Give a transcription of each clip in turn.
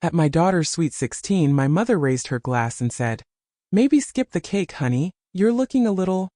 At my daughter's sweet 16, my mother raised her glass and said, "Maybe skip the cake, honey. You're looking a little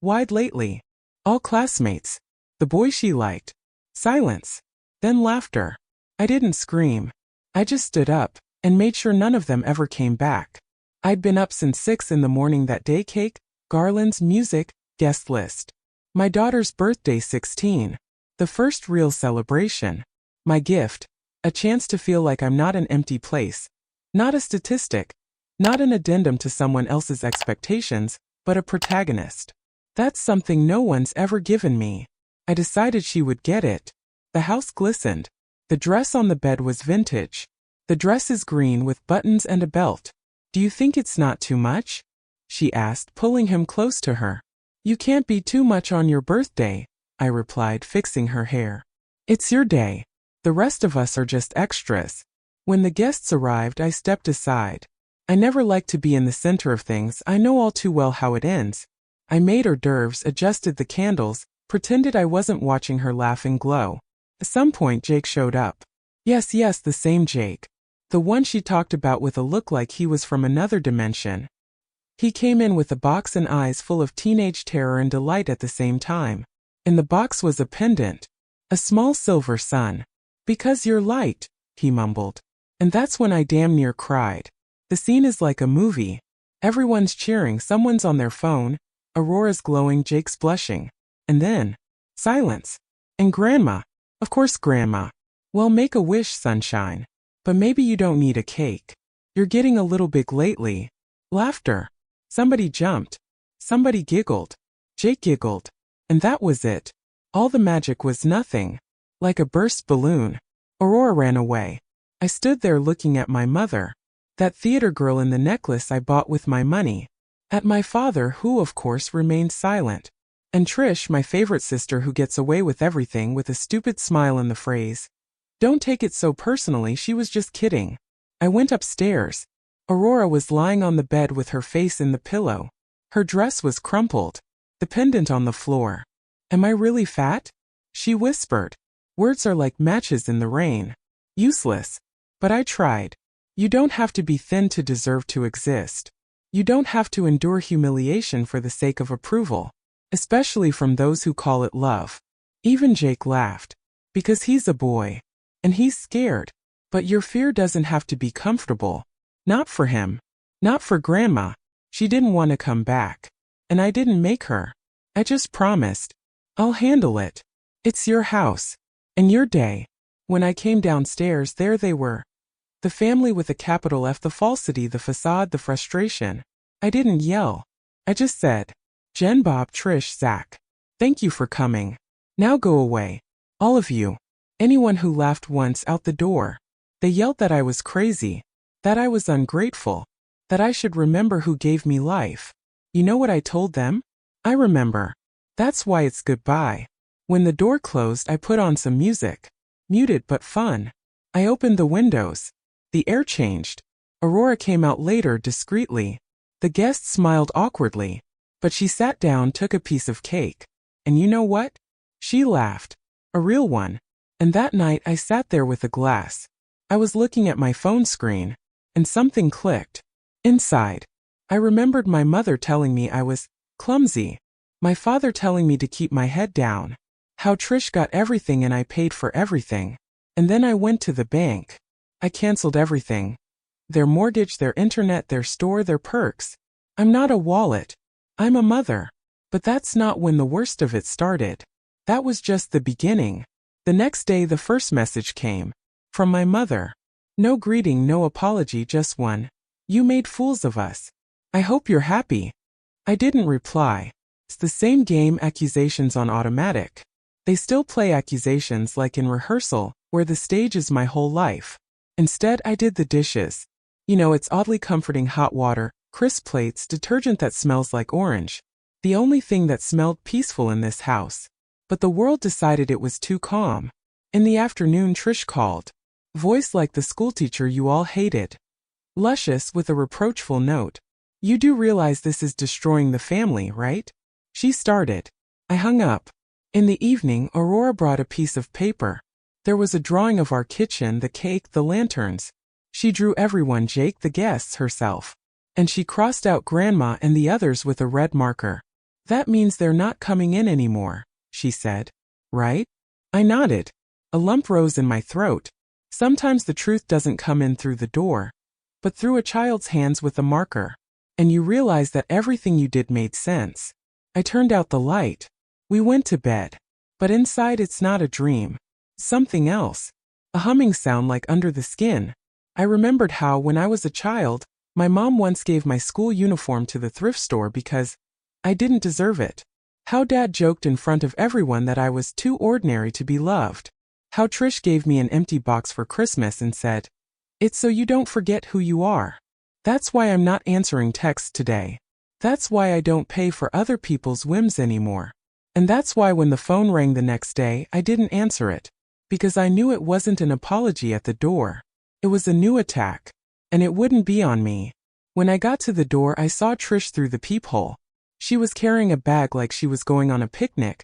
wide lately." All classmates. The boy she liked. Silence. Then laughter. I didn't scream. I just stood up and made sure none of them ever came back. I'd been up since 6 in the morning that day. Cake, garlands, music, guest list. My daughter's birthday, 16. The first real celebration. My gift. A chance to feel like I'm not an empty place. Not a statistic. Not an addendum to someone else's expectations, but a protagonist. That's something no one's ever given me. I decided she would get it. The house glistened. The dress on the bed was vintage. The dress is green with buttons and a belt. "Do you think it's not too much?" she asked, pulling him close to her. "You can't be too much on your birthday," I replied, fixing her hair. "It's your day. The rest of us are just extras." When the guests arrived, I stepped aside. I never like to be in the center of things. I know all too well how it ends. I made hors d'oeuvres, adjusted the candles, pretended I wasn't watching her laugh and glow. At some point, Jake showed up. Yes, the same Jake. The one she talked about with a look like he was from another dimension. He came in with a box and eyes full of teenage terror and delight at the same time. In the box was a pendant. A small silver sun. "Because you're light," he mumbled. And that's when I damn near cried. The scene is like a movie. Everyone's cheering, someone's on their phone, Aurora's glowing, Jake's blushing. And then, silence. And Grandma. Of course Grandma. "Well, make a wish, sunshine. But maybe you don't need a cake. You're getting a little big lately." Laughter. Somebody jumped. Somebody giggled. Jake giggled. And that was it. All the magic was nothing. Like a burst balloon. Aurora ran away. I stood there looking at my mother. That theater girl in the necklace I bought with my money. At my father, who of course remained silent. And Trish, my favorite sister, who gets away with everything with a stupid smile and the phrase, "Don't take it so personally, she was just kidding." I went upstairs. Aurora was lying on the bed with her face in the pillow. Her dress was crumpled. The pendant on the floor. "Am I really fat?" she whispered. Words are like matches in the rain. Useless. But I tried. You don't have to be thin to deserve to exist. You don't have to endure humiliation for the sake of approval. Especially from those who call it love. Even Jake laughed. Because he's a boy. And he's scared. But your fear doesn't have to be comfortable. Not for him. Not for Grandma. She didn't want to come back. And I didn't make her. I just promised. I'll handle it. It's your house. And your day. When I came downstairs, there they were. The family with a capital F, the falsity, the facade, the frustration. I didn't yell. I just said, "Jen, Bob, Trish, Zach. Thank you for coming. Now go away. All of you." Anyone who laughed once, out the door. They yelled that I was crazy. That I was ungrateful. That I should remember who gave me life. You know what I told them? I remember. That's why it's goodbye. When the door closed, I put on some music. Muted but fun. I opened the windows. The air changed. Aurora came out later discreetly. The guests smiled awkwardly. But she sat down, took a piece of cake. And you know what? She laughed. A real one. And that night I sat there with a glass. I was looking at my phone screen. And something clicked. Inside. I remembered my mother telling me I was clumsy. My father telling me to keep my head down. How Trish got everything and I paid for everything. And then I went to the bank. I canceled everything. Their mortgage, their internet, their store, their perks. I'm not a wallet. I'm a mother. But that's not when the worst of it started. That was just the beginning. The next day the first message came. From my mother. No greeting, no apology, just one. "You made fools of us. I hope you're happy." I didn't reply. It's the same game, accusations on automatic. They still play accusations like in rehearsal, where the stage is my whole life. Instead, I did the dishes. You know, it's oddly comforting, hot water, crisp plates, detergent that smells like orange. The only thing that smelled peaceful in this house. But the world decided it was too calm. In the afternoon, Trish called. Voice like the schoolteacher you all hated. Luscious with a reproachful note. "You do realize this is destroying the family, right?" She started. I hung up. In the evening, Aurora brought a piece of paper. There was a drawing of our kitchen, the cake, the lanterns. She drew everyone, Jake, the guests, herself. And she crossed out Grandma and the others with a red marker. That means they're not coming in anymore, she said. Right? I nodded. A lump rose in my throat. Sometimes the truth doesn't come in through the door, but through a child's hands with a marker. And you realize that everything you did made sense. I turned out the light. We went to bed. But inside it's not a dream. Something else. A humming sound like under the skin. I remembered how, when I was a child, my mom once gave my school uniform to the thrift store because I didn't deserve it. How Dad joked in front of everyone that I was too ordinary to be loved. How Trish gave me an empty box for Christmas and said, "It's so you don't forget who you are." That's why I'm not answering texts today. That's why I don't pay for other people's whims anymore. And that's why when the phone rang the next day, I didn't answer it. Because I knew it wasn't an apology at the door. It was a new attack. And it wouldn't be on me. When I got to the door, I saw Trish through the peephole. She was carrying a bag like she was going on a picnic,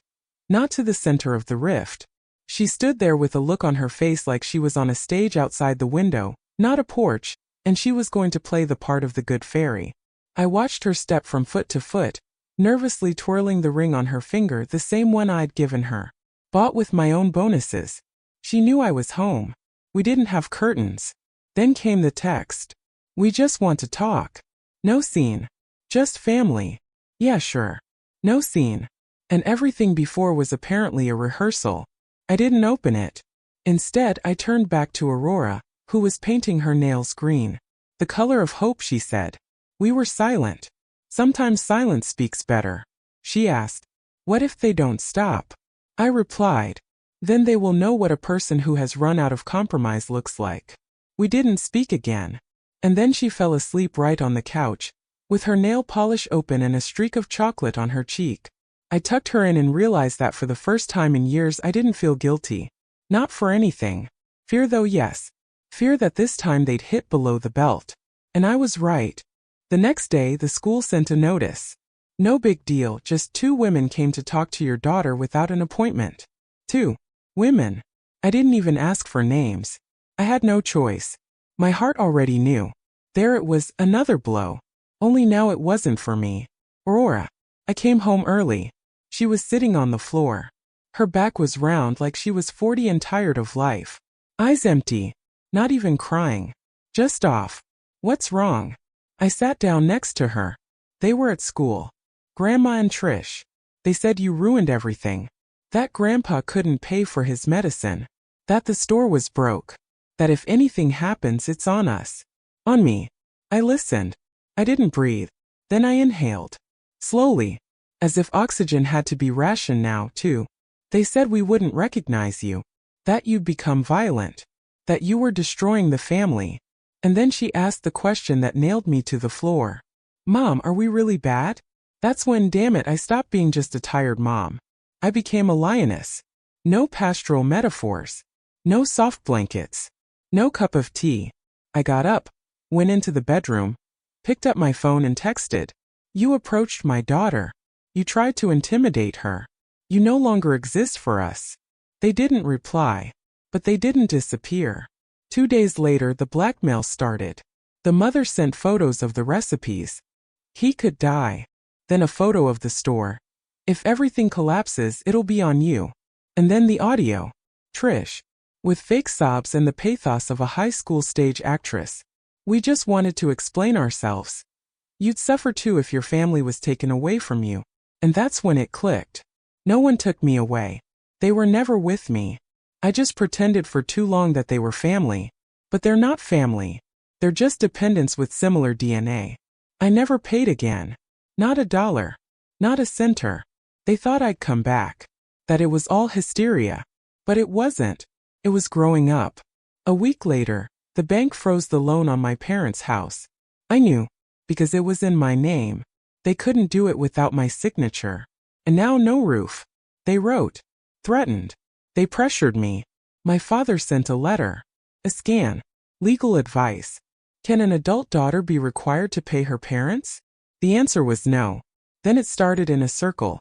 not to the center of the rift. She stood there with a look on her face like she was on a stage outside the window, not a porch, and she was going to play the part of the good fairy. I watched her step from foot to foot, nervously twirling the ring on her finger, the same one I'd given her. Bought with my own bonuses. She knew I was home. We didn't have curtains. Then came the text. "We just want to talk. No scene. Just family." Yeah, sure. No scene. And everything before was apparently a rehearsal. I didn't open it. Instead, I turned back to Aurora, who was painting her nails green. "The color of hope," she said. We were silent. "Sometimes silence speaks better." She asked, "What if they don't stop?" I replied, "Then they will know what a person who has run out of compromise looks like." We didn't speak again. And then she fell asleep right on the couch, with her nail polish open and a streak of chocolate on her cheek. I tucked her in and realized that for the first time in years I didn't feel guilty. Not for anything. Fear though, yes. Fear that this time they'd hit below the belt. And I was right. The next day, the school sent a notice. "No big deal, just 2 women came to talk to your daughter without an appointment." 2 women. I didn't even ask for names. I had no choice. My heart already knew. There it was, another blow. Only now it wasn't for me. Aurora. I came home early. She was sitting on the floor. Her back was round like she was 40 and tired of life. Eyes empty. Not even crying. Just off. What's wrong? I sat down next to her. They were at school. Grandma and Trish. They said you ruined everything. That Grandpa couldn't pay for his medicine. That the store was broke. That if anything happens, it's on us. On me. I listened. I didn't breathe. Then I inhaled. Slowly. As if oxygen had to be rationed now, too. They said we wouldn't recognize you. That you'd become violent. That you were destroying the family. And then she asked the question that nailed me to the floor. "Mom, are we really bad?" That's when, damn it, I stopped being just a tired mom. I became a lioness. No pastoral metaphors. No soft blankets. No cup of tea. I got up, went into the bedroom, picked up my phone and texted. "You approached my daughter. You tried to intimidate her. You no longer exist for us." They didn't reply. But they didn't disappear. 2 days later, the blackmail started. The mother sent photos of the recipes. He could die. Then a photo of the store. "If everything collapses, it'll be on you." And then the audio. Trish. With fake sobs and the pathos of a high school stage actress. "We just wanted to explain ourselves. You'd suffer too if your family was taken away from you." And that's when it clicked. No one took me away. They were never with me. I just pretended for too long that they were family. But they're not family. They're just dependents with similar DNA. I never paid again. Not $1. Not a center. They thought I'd come back. That it was all hysteria. But it wasn't. It was growing up. A week later, the bank froze the loan on my parents' house. I knew. Because it was in my name. They couldn't do it without my signature. And now no roof. They wrote. Threatened. They pressured me. My father sent a letter. A scan. Legal advice. Can an adult daughter be required to pay her parents? The answer was no. Then it started in a circle.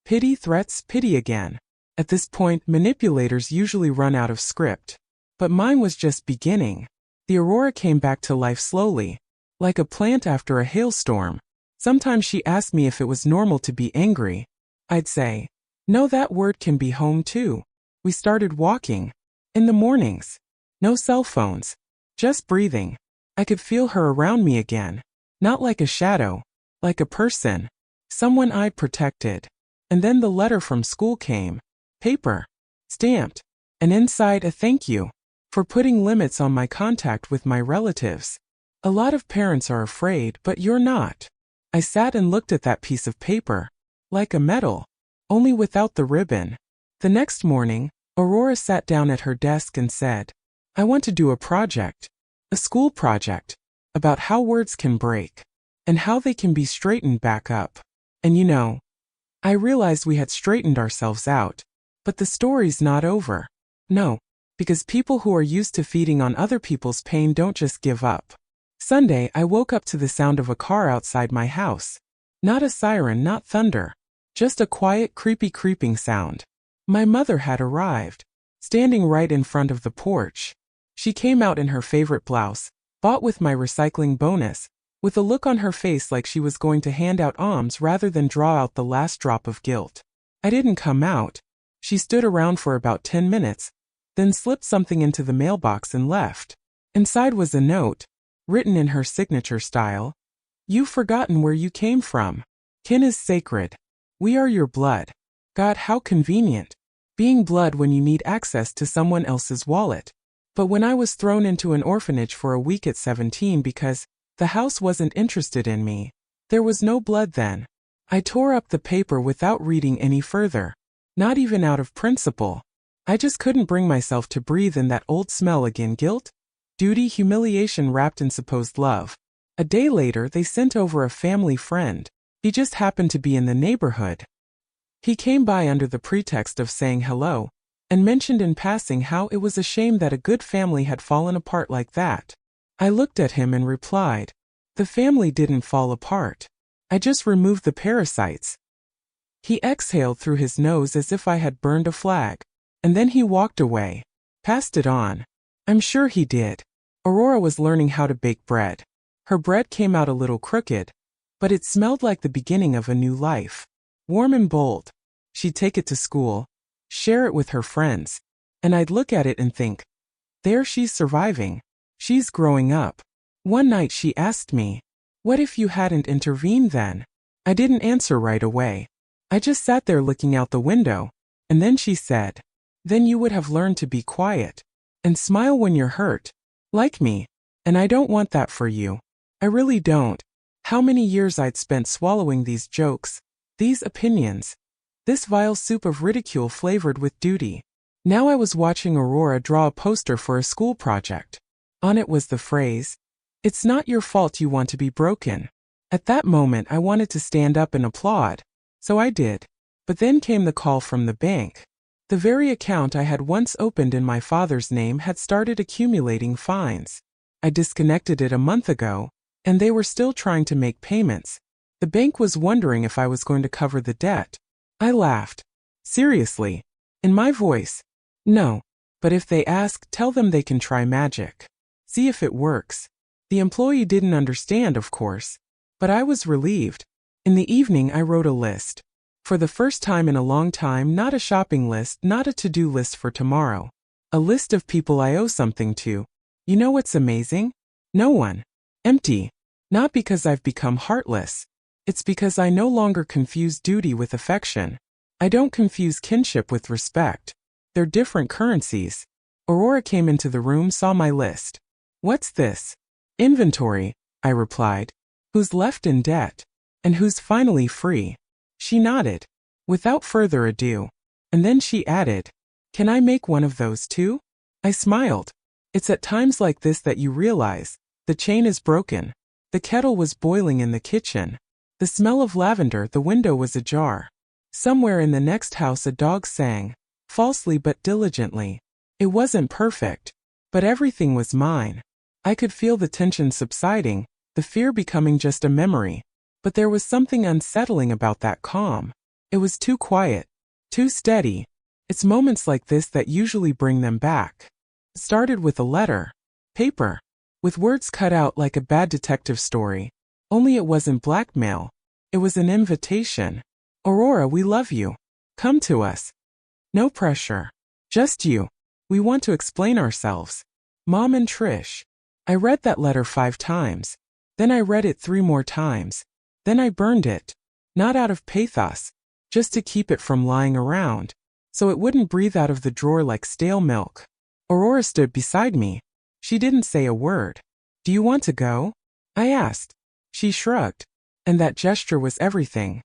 Pity, threats, pity again. At this point, manipulators usually run out of script. But mine was just beginning. The Aurora came back to life slowly, like a plant after a hailstorm. Sometimes she asked me if it was normal to be angry. I'd say, no, that word can be home too. We started walking. In the mornings. No cell phones. Just breathing. I could feel her around me again. Not like a shadow. Like a person. Someone I protected. And then the letter from school came. Paper. Stamped. And inside a thank you. For putting limits on my contact with my relatives. A lot of parents are afraid, but you're not. I sat and looked at that piece of paper. Like a medal. Only without the ribbon. The next morning, Aurora sat down at her desk and said, I want to do a project. A school project. About how words can break. And how they can be straightened back up. And you know, I realized we had straightened ourselves out. But the story's not over. No. Because people who are used to feeding on other people's pain don't just give up. Sunday, I woke up to the sound of a car outside my house. Not a siren, not thunder. Just a quiet, creepy creeping sound. My mother had arrived. Standing right in front of the porch. She came out in her favorite blouse, bought with my recycling bonus, with a look on her face like she was going to hand out alms rather than draw out the last drop of guilt. I didn't come out. She stood around for about 10 minutes, then slipped something into the mailbox and left. Inside was a note, written in her signature style. You've forgotten where you came from. Kin is sacred. We are your blood. God, how convenient. Being blood when you need access to someone else's wallet. But when I was thrown into an orphanage for a week at 17 because the house wasn't interested in me, there was no blood then. I tore up the paper without reading any further. Not even out of principle. I just couldn't bring myself to breathe in that old smell again. Guilt, duty, humiliation wrapped in supposed love. A day later, they sent over a family friend. He just happened to be in the neighborhood. He came by under the pretext of saying hello, and mentioned in passing how it was a shame that a good family had fallen apart like that. I looked at him and replied, the family didn't fall apart. I just removed the parasites. He exhaled through his nose as if I had burned a flag, and then he walked away. Passed it on. I'm sure he did. Aurora was learning how to bake bread. Her bread came out a little crooked, but it smelled like the beginning of a new life. Warm and bold. She'd take it to school, share it with her friends, and I'd look at it and think, there she's surviving. She's growing up. One night she asked me, what if you hadn't intervened then? I didn't answer right away. I just sat there looking out the window, and then she said, then you would have learned to be quiet and smile when you're hurt, like me, and I don't want that for you. I really don't. How many years I'd spent swallowing these jokes, these opinions, this vile soup of ridicule flavored with duty. Now I was watching Aurora draw a poster for a school project. On it was the phrase, it's not your fault you want to be broken. At that moment I wanted to stand up and applaud, so I did. But then came the call from the bank. The very account I had once opened in my father's name had started accumulating fines. I disconnected it a month ago, and they were still trying to make payments. The bank was wondering if I was going to cover the debt. I laughed. Seriously. In my voice. No. But if they ask, tell them they can try magic. See if it works. The employee didn't understand, of course. But I was relieved. In the evening I wrote a list. For the first time in a long time, not a shopping list, not a to-do list for tomorrow. A list of people I owe something to. You know what's amazing? No one. Empty. Not because I've become heartless. It's because I no longer confuse duty with affection. I don't confuse kinship with respect. They're different currencies. Aurora came into the room, saw my list. What's this? Inventory, I replied. Who's left in debt? And who's finally free? She nodded. Without further ado. And then she added, can I make one of those too? I smiled. It's at times like this that you realize, the chain is broken. The kettle was boiling in the kitchen. The smell of lavender, the window was ajar. Somewhere in the next house a dog sang, falsely but diligently. It wasn't perfect, but everything was mine. I could feel the tension subsiding, the fear becoming just a memory. But there was something unsettling about that calm. It was too quiet, too steady. It's moments like this that usually bring them back. It started with a letter. Paper. with words cut out like a bad detective story. Only it wasn't blackmail. It was an invitation. Aurora, we love you. Come to us. No pressure. Just you. We want to explain ourselves. Mom and Trish. I read that letter 5 times. Then I read it 3 more times. Then I burned it. Not out of pathos, just to keep it from lying around, so it wouldn't breathe out of the drawer like stale milk. Aurora stood beside me. She didn't say a word. Do you want to go? I asked. She shrugged. And that gesture was everything.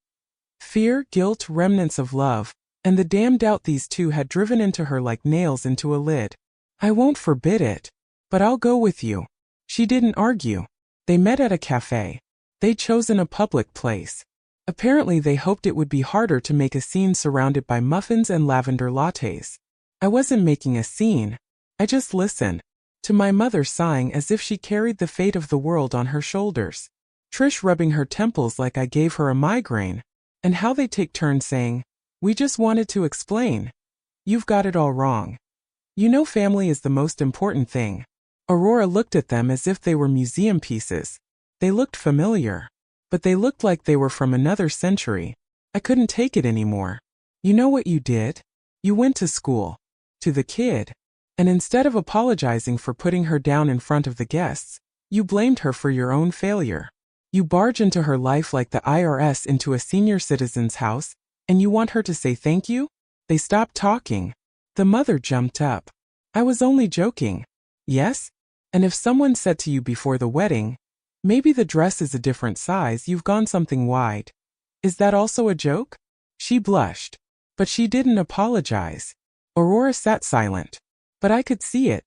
Fear, guilt, remnants of love, and the damn doubt these two had driven into her like nails into a lid. I won't forbid it, but I'll go with you. She didn't argue. They met at a cafe. They'd chosen a public place. Apparently they hoped it would be harder to make a scene surrounded by muffins and lavender lattes. I wasn't making a scene. I just listened to my mother sighing as if she carried the fate of the world on her shoulders. Trish rubbing her temples like I gave her a migraine. And how they take turns saying, "We just wanted to explain. You've got it all wrong. You know family is the most important thing." Aurora looked at them as if they were museum pieces. They looked familiar. But they looked like they were from another century. I couldn't take it anymore. You know what you did? You went to school. To the kid. And instead of apologizing for putting her down in front of the guests, you blamed her for your own failure. You barge into her life like the IRS into a senior citizen's house, and you want her to say thank you? They stopped talking. The mother jumped up. I was only joking. Yes? And if someone said to you before the wedding, "Maybe the dress is a different size, you've gone something wide. Is that also a joke?" She blushed. But she didn't apologize. Aurora sat silent. But I could see it.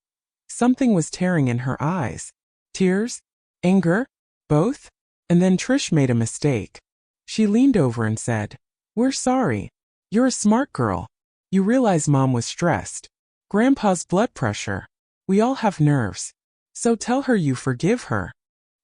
Something was tearing in her eyes. Tears? Anger? Both? And then Trish made a mistake. She leaned over and said, "We're sorry. You're a smart girl. You realize Mom was stressed. Grandpa's blood pressure. We all have nerves. So tell her you forgive her."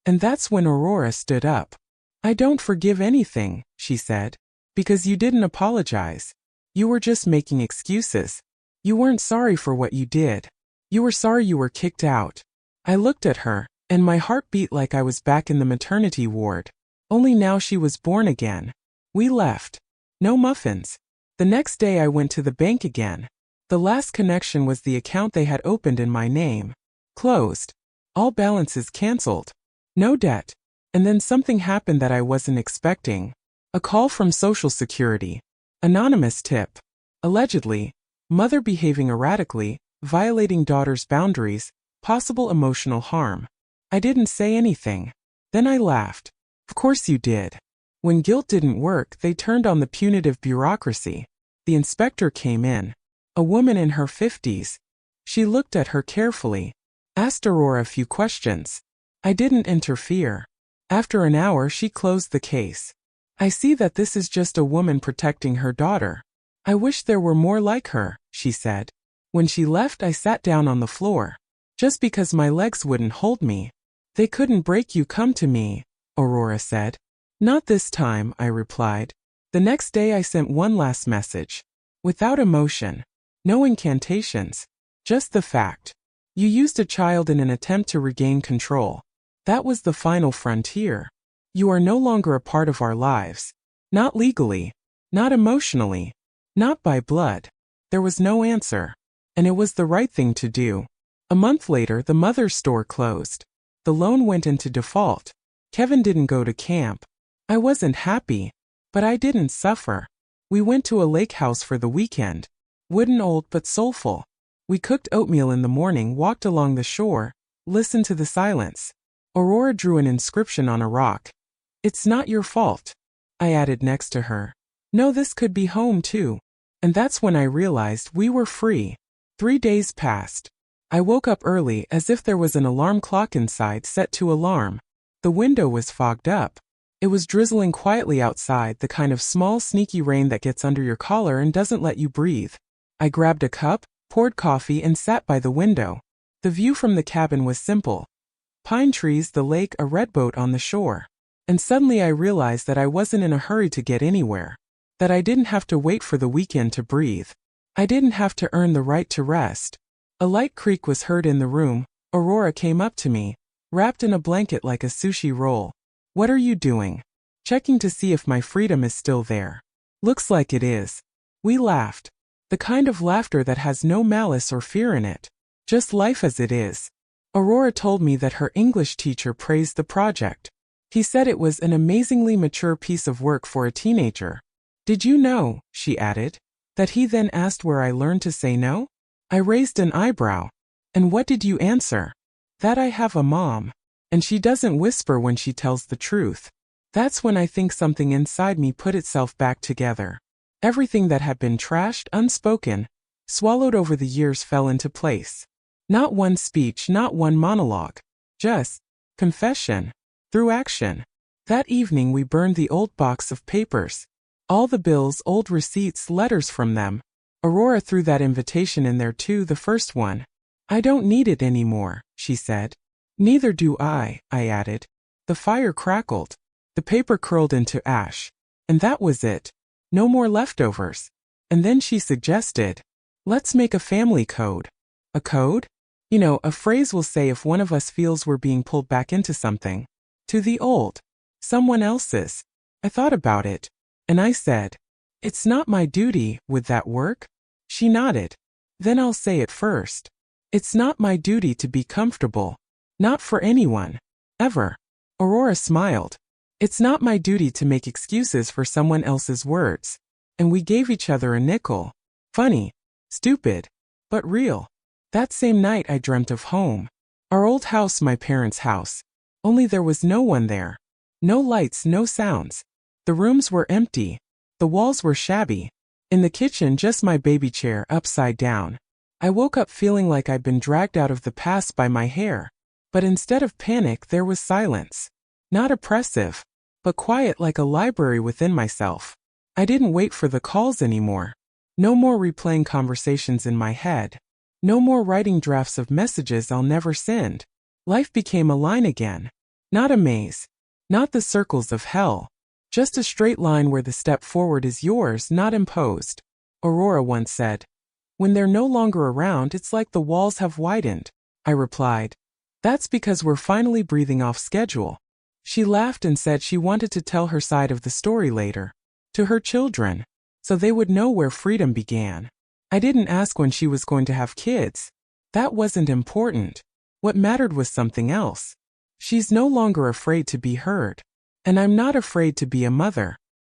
And that's when Aurora stood up. "I don't forgive anything," she said, "because you didn't apologize. You were just making excuses. You weren't sorry for what you did. You were sorry you were kicked out." I looked at her, and my heart beat like I was back in the maternity ward. Only now she was born again. We left. No muffins. The next day I went to the bank again. The last connection was the account they had opened in my name. Closed. All balances canceled. No debt. And then something happened that I wasn't expecting. A call from Social Security. Anonymous tip. Allegedly, mother behaving erratically, violating daughter's boundaries, possible emotional harm. I didn't say anything. Then I laughed. Of course you did. When guilt didn't work, they turned on the punitive bureaucracy. The inspector came in. A woman in her 50s. She looked at her carefully. Asked Aurora a few questions. I didn't interfere. After an hour she closed the case. "I see that this is just a woman protecting her daughter. I wish there were more like her," she said. When she left I sat down on the floor. Just because my legs wouldn't hold me. "They couldn't break you, come to me," Aurora said. "Not this time," I replied. The next day I sent one last message. Without emotion. No incantations. Just the fact. You used a child in an attempt to regain control. That was the final frontier. You are no longer a part of our lives. Not legally. Not emotionally. Not by blood. There was no answer. And it was the right thing to do. A month later, the mother's store closed. The loan went into default. Kevin didn't go to camp. I wasn't happy. But I didn't suffer. We went to a lake house for the weekend. Wooden, old but soulful. We cooked oatmeal in the morning, walked along the shore, listened to the silence. Aurora drew an inscription on a rock. "It's not your fault." I added next to her. "No, this could be home too." And that's when I realized we were free. 3 days passed. I woke up early as if there was an alarm clock inside set to alarm. The window was fogged up. It was drizzling quietly outside, the kind of small sneaky rain that gets under your collar and doesn't let you breathe. I grabbed a cup, poured coffee and sat by the window. The view from the cabin was simple. Pine trees, the lake, a red boat on the shore. And suddenly I realized that I wasn't in a hurry to get anywhere. That I didn't have to wait for the weekend to breathe. I didn't have to earn the right to rest. A light creak was heard in the room. Aurora came up to me. wrapped in a blanket like a sushi roll. What are you doing? Checking to see if my freedom is still there. Looks like it is. We laughed. The kind of laughter that has no malice or fear in it. Just life as it is. Aurora told me that her English teacher praised the project. He said it was an amazingly mature piece of work for a teenager. Did you know, she added, that he then asked where I learned to say no? I raised an eyebrow. And what did you answer? That I have a mom. And she doesn't whisper when she tells the truth. That's when I think something inside me put itself back together. Everything that had been trashed, unspoken, swallowed over the years fell into place. Not one speech, not one monologue. Just confession. Through action. That evening we burned the old box of papers. All the bills, old receipts, letters from them. Aurora threw that invitation in there too, the first one. I don't need it anymore, she said. Neither do I added. The fire crackled. The paper curled into ash. And that was it. No more leftovers. And then she suggested, let's make a family code. A code? You know, a phrase we'll say if one of us feels we're being pulled back into something. To the old. Someone else's. I thought about it. And I said, it's not my duty, would that work? She nodded. Then I'll say it first. It's not my duty to be comfortable. Not for anyone. Ever. Aurora smiled. It's not my duty to make excuses for someone else's words. And we gave each other a nickel. Funny. Stupid. But real. That same night I dreamt of home. Our old house, my parents' house. Only there was no one there. No lights, no sounds. The rooms were empty. The walls were shabby. In the kitchen, just my baby chair upside down. I woke up feeling like I'd been dragged out of the past by my hair. But instead of panic, there was silence. Not oppressive, but quiet like a library within myself. I didn't wait for the calls anymore. No more replaying conversations in my head. No more writing drafts of messages I'll never send. Life became a line again. Not a maze. Not the circles of hell. Just a straight line where the step forward is yours, not imposed. Aurora once said. When they're no longer around, it's like the walls have widened. I replied. That's because we're finally breathing off schedule. She laughed and said she wanted to tell her side of the story later. To her children. So they would know where freedom began. I didn't ask when she was going to have kids. That wasn't important. What mattered was something else. She's no longer afraid to be heard. And I'm not afraid to be a mother.